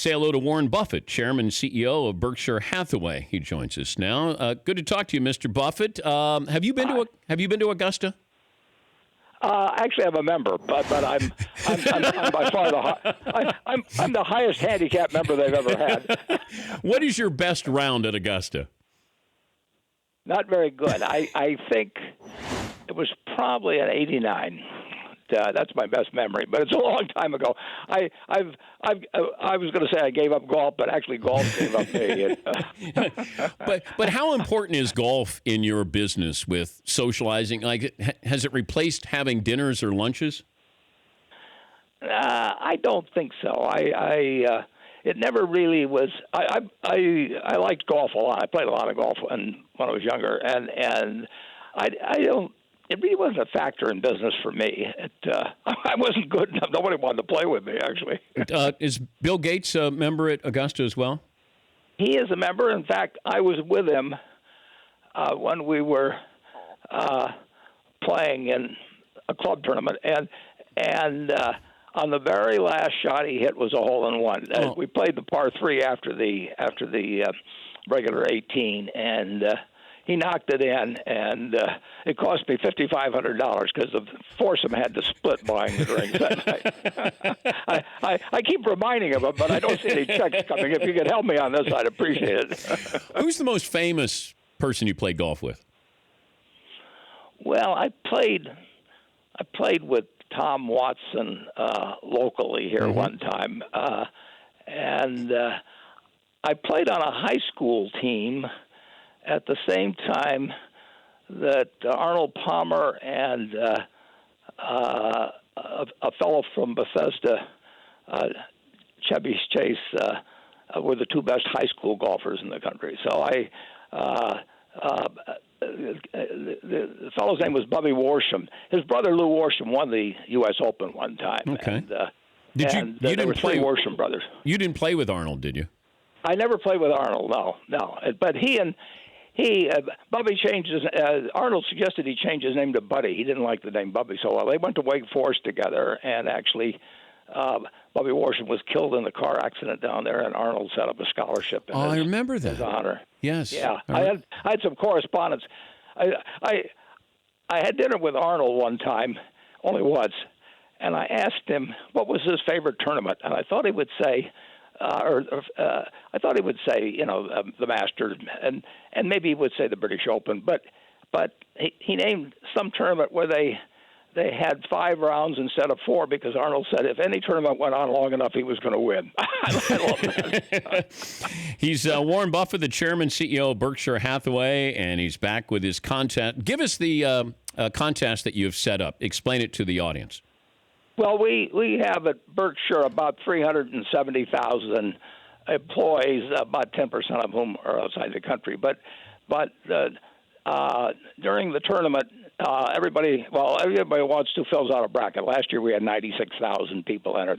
say hello to Warren Buffett, Chairman and CEO of Berkshire Hathaway. He joins us now. Good to talk to you, Mr. Buffett. Have you been to Augusta? Actually, I'm a member, but I'm by far I'm the highest handicap member they've ever had. What is your best round at Augusta? Not very good. I think it was probably an 89. That's my best memory, but it's a long time ago. I was going to say I gave up golf, but actually golf gave up me. But how important is golf in your business with socializing? Like, has it replaced having dinners or lunches? I don't think so. It never really was. I liked golf a lot. I played a lot of golf when I was younger, and I don't. It really wasn't a factor in business for me. I wasn't good enough. Nobody wanted to play with me, actually. Is Bill Gates a member at Augusta as well? He is a member. In fact, I was with him when we were playing in a club tournament, and on the very last shot he hit was a hole-in-one. We played the par 3 after the regular 18, and he knocked it in, and it cost me $5,500 because the foursome had to split buying the drinks that night. I keep reminding him, but I don't see any checks coming. If you could help me on this, I'd appreciate it. Who's the most famous person you played golf with? Well, I played with Tom Watson locally here one time, and I played on a high school team at the same time that Arnold Palmer and a fellow from Bethesda, Chevy Chase, were the two best high school golfers in the country. So the fellow's name was Bubby Worsham. His brother Lou Worsham won the U.S. Open one time. Okay. And, you didn't play three Worsham brothers. You didn't play with Arnold, did you? I never played with Arnold. No. But Bubby changed his. Arnold suggested he change his name to Buddy. He didn't like the name Bubby so well. They went to Wake Forest together, and actually, Bubby Worsham was killed in the car accident down there, and Arnold set up a scholarship in I remember that. his honor. Yes. Yeah, I had some correspondence. I had dinner with Arnold one time, only once, and I asked him what was his favorite tournament, and I thought he would say. The Masters, and maybe he would say the British Open, but he named some tournament where they had 5 rounds instead of 4 because Arnold said if any tournament went on long enough, he was going to win. I love that. He's Warren Buffett, the chairman, CEO of Berkshire Hathaway, and he's back with his contest. Give us the contest that you've set up. Explain it to the audience. Well, we have at Berkshire about 370,000 employees, about 10% of whom are outside the country. But during the tournament, everybody who wants to fills out a bracket. Last year we had 96,000 people enter.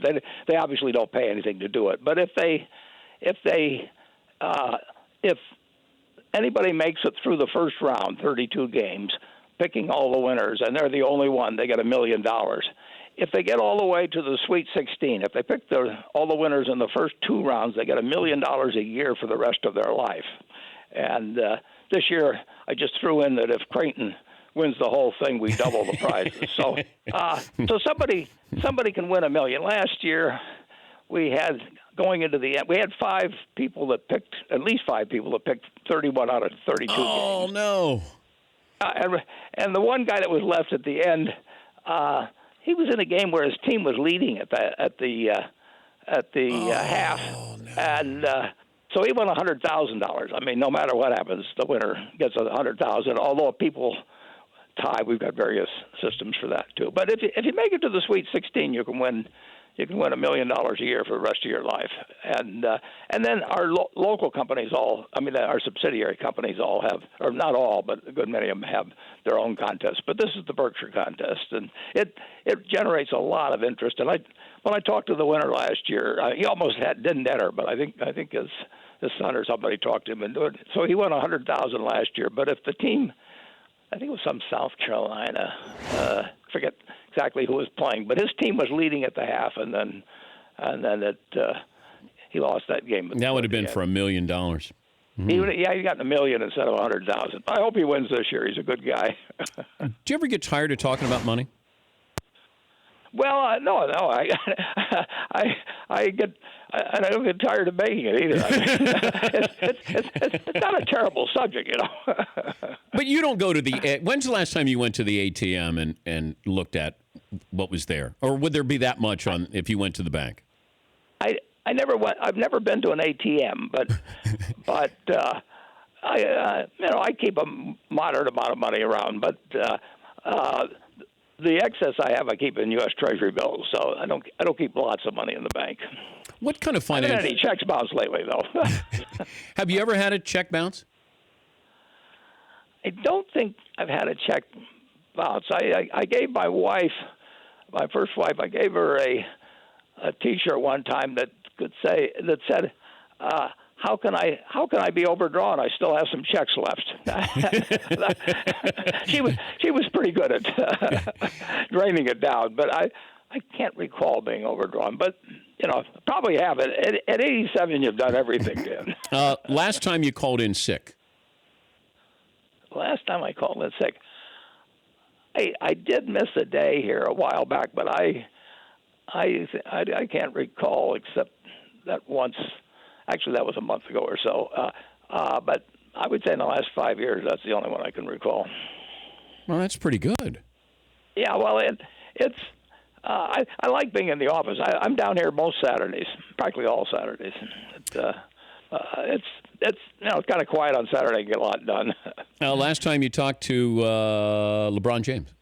They obviously don't pay anything to do it. But if anybody makes it through the first round, 32 games, picking all the winners, and they're the only one, they get $1 million. If they get all the way to the Sweet 16, if they pick all the winners in the first 2 rounds, they get $1 million a year for the rest of their life. And this year, I just threw in that if Creighton wins the whole thing, we double the prizes. So somebody can win $1 million. Last year, we had going into the end, we had 5 people that picked, at least 5 people that picked 31 out of 32 games. Oh no! And the one guy that was left at the end. He was in a game where his team was leading at the half, and so he won $100,000. I mean, no matter what happens, the winner gets $100,000. Although if people tie, we've got various systems for that too. But if you make it to the Sweet 16, you can win $1 million a year for the rest of your life. And then our local companies our subsidiary companies all have, or not all, but a good many of them have their own contests. But this is the Berkshire contest, and it generates a lot of interest. And when I talked to the winner last year, he almost didn't enter, but I think his son or somebody talked to him into it. So he won $100,000 last year. But if the team, I think it was some South Carolina, forget exactly who was playing, but his team was leading at the half, and then he lost that game. That would have been for $1 million. He got $1 million instead of $100,000. I hope he wins this year. He's a good guy. Do you ever get tired of talking about money? Well, no. I don't get tired of making it either. It's not a terrible subject, you know. But you don't go to the. When's the last time you went to the ATM and looked at what was there, or would there be that much on if you went to the bank? I never went. I've never been to an ATM, but I keep a moderate amount of money around. But the excess I have, I keep in U.S. Treasury bills. So I don't keep lots of money in the bank. What kind of I finance? haven't had any checks bounced lately, though. Have you ever had a check bounce? I don't think I've had a check bounce. I gave my wife, my first wife, I gave her a T-shirt one time that said, how can I be overdrawn? I still have some checks left. She was pretty good at draining it down, but I can't recall being overdrawn. But probably have it. At 87, you've done everything, Dan. Last time you called in sick. Last time I called in sick, I did miss a day here a while back, but I can't recall except that once. Actually, that was a month ago or so. But I would say in the last 5 years, that's the only one I can recall. Well, that's pretty good. Yeah, well, it's. I like being in the office. I'm down here most Saturdays, practically all Saturdays. It's kind of quiet on Saturday and get a lot done. Last time you talked to LeBron James?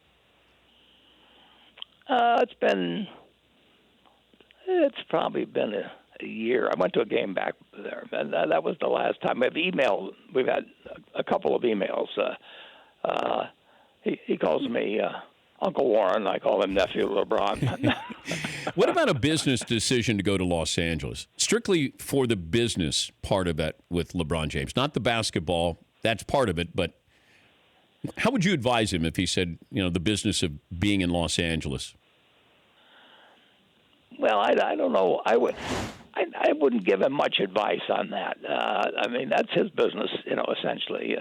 It's probably been a year. I went to a game back there, and that was the last time. We've had a couple of emails. He calls me Uncle Warren. I call him Nephew LeBron. What about a business decision to go to Los Angeles? Strictly for the business part of that with LeBron James, not the basketball. That's part of it, but how would you advise him if he said, the business of being in Los Angeles? Well, I don't know. I wouldn't give him much advice on that. I mean, that's his business, essentially.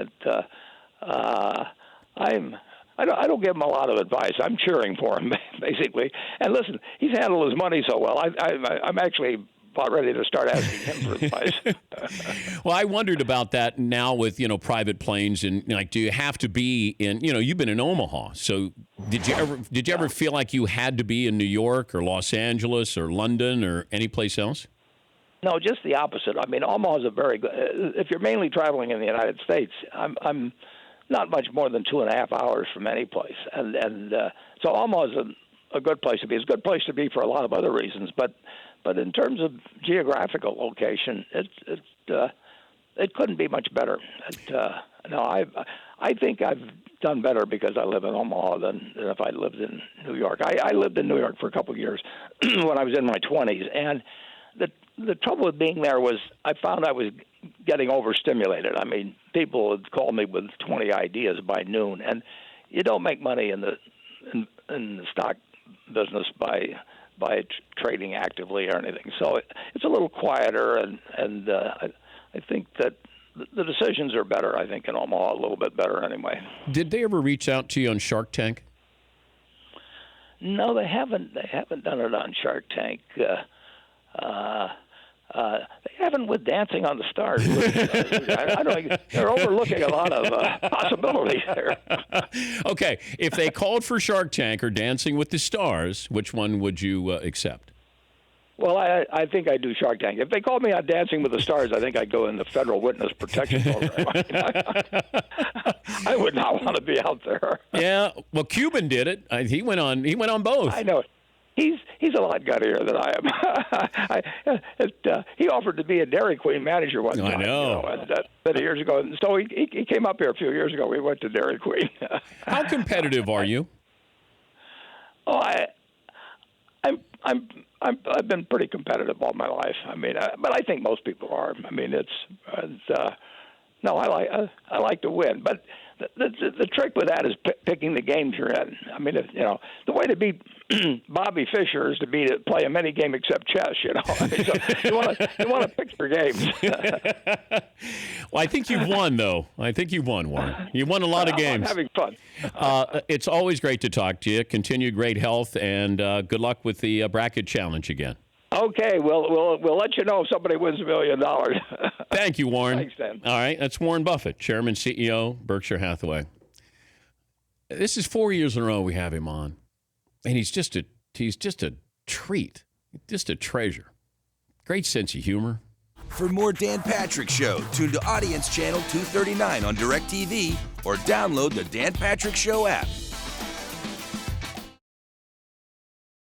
I don't give him a lot of advice. I'm cheering for him, basically. And listen, he's handled his money so well. I'm actually about ready to start asking him for advice. Well, I wondered about that now with, private planes and do you have to be in, you've been in Omaha. So did you ever feel like you had to be in New York or Los Angeles or London or any place else? No, just the opposite. I mean, Omaha is a very good, if you're mainly traveling in the United States, I'm not much more than 2.5 hours from any place. And so Omaha is a good place to be. It's a good place to be for a lot of other reasons, but in terms of geographical location, it couldn't be much better. I think I've done better because I live in Omaha than if I lived in New York. I lived in New York for a couple of years when I was in my 20s, and the trouble with being there was I found I was getting overstimulated. I mean, people would call me with 20 ideas by noon, and you don't make money in the stock business by trading actively or anything. So it's a little quieter, and I think that the decisions are better, I think, in Omaha, a little bit better anyway. Did they ever reach out to you on Shark Tank? No, they haven't. They haven't done it on Shark Tank. They haven't with Dancing on the Stars. I don't think they're overlooking a lot of possibilities there. Okay, if they called for Shark Tank or Dancing with the Stars, which one would you accept? Well, I think I'd do Shark Tank. If they called me on Dancing with the Stars, I think I'd go in the Federal Witness Protection Program. I would not want to be out there. Yeah, well, Cuban did it. He went on both. I know. He's a lot guttier than I am. He offered to be a Dairy Queen manager one time. I know. Many years ago. So he came up here a few years ago. We went to Dairy Queen. How competitive are you? Oh, I've been pretty competitive all my life. I mean, but I think most people are. I mean, I like to win. But the trick with that is picking the games you're in. I mean, the way to beat Bobby Fischer is to play a mini game except chess. I mean, so you want to pick your games. Well, I think you've won, though. I think you've won, Warren. You won a lot of games. I'm having fun. It's always great to talk to you. Continue great health, and good luck with the bracket challenge again. Okay, we'll let you know if somebody wins $1 million. Thank you, Warren. Thanks, Dan. All right, that's Warren Buffett, Chairman, CEO, Berkshire Hathaway. This is 4 years in a row we have him on, and he's just a treat, just a treasure. Great sense of humor. For more Dan Patrick Show, tune to Audience Channel 239 on DirecTV or download the Dan Patrick Show app.